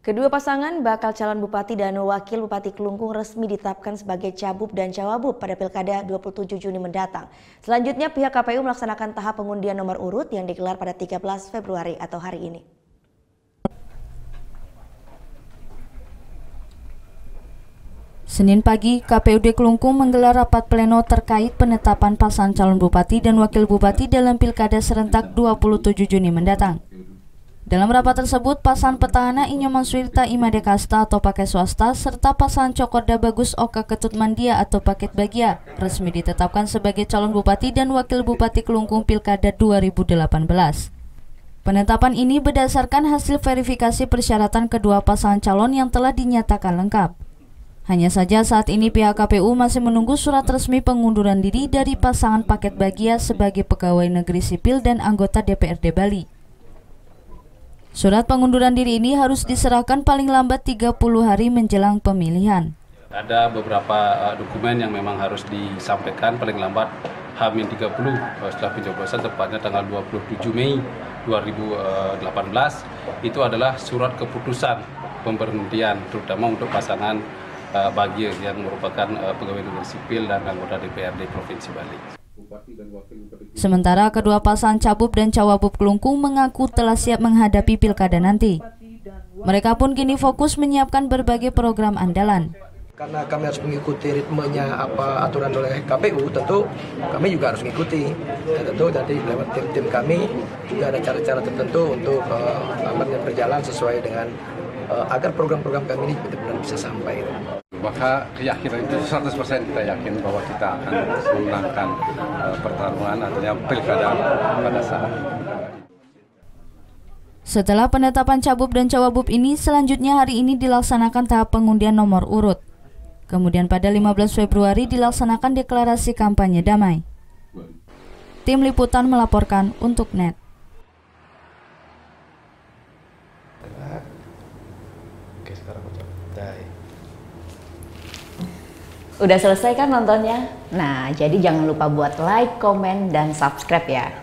Kedua pasangan bakal calon bupati dan wakil bupati Kelungkung resmi ditetapkan sebagai Cabub dan Cawabub pada Pilkada 27 Juni mendatang. Selanjutnya pihak KPU melaksanakan tahap pengundian nomor urut yang digelar pada 13 Februari atau hari ini. Senin pagi, KPUD Kelungkung menggelar rapat pleno terkait penetapan pasangan calon bupati dan wakil bupati dalam Pilkada serentak 27 Juni mendatang. Dalam rapat tersebut, pasangan petahana Inyoman Suirta Imade Kasta atau pakai swasta serta pasangan Cokorda Bagus Oka Ketut Mandia atau paket bagia resmi ditetapkan sebagai calon bupati dan wakil bupati Kelungkung Pilkada 2018. Penetapan ini berdasarkan hasil verifikasi persyaratan kedua pasangan calon yang telah dinyatakan lengkap. Hanya saja saat ini pihak KPU masih menunggu surat resmi pengunduran diri dari pasangan paket bagia sebagai pegawai negeri sipil dan anggota DPRD Bali. Surat pengunduran diri ini harus diserahkan paling lambat 30 hari menjelang pemilihan. Ada beberapa dokumen yang memang harus disampaikan paling lambat H-30 setelah pencoblosan, tepatnya tanggal 27 Mei 2018. Itu adalah surat keputusan pemberhentian terutama untuk pasangan bagia yang merupakan pegawai negeri sipil dan anggota DPRD Provinsi Bali. Sementara kedua pasangan Cabub dan Cawabub Kelungkung mengaku telah siap menghadapi pilkada nanti. Mereka pun kini fokus menyiapkan berbagai program andalan. Karena kami harus mengikuti ritmenya apa aturan oleh KPU, tentu kami juga harus mengikuti. Dan tentu tadi lewat tim kami juga ada cara-cara tertentu untuk berjalan sesuai dengan agar program-program kami ini benar-benar bisa sampai. Maka keyakinan itu 100% kita yakin bahwa kita akan memenangkan pertarungan artinya pilkada pada saat ini. Setelah penetapan Cabub dan Cawabub ini, selanjutnya hari ini dilaksanakan tahap pengundian nomor urut. Kemudian pada 15 Februari dilaksanakan deklarasi kampanye damai. Tim Liputan melaporkan untuk NET. Udah selesai kan nontonnya? Nah, jadi jangan lupa buat like, komen, dan subscribe ya.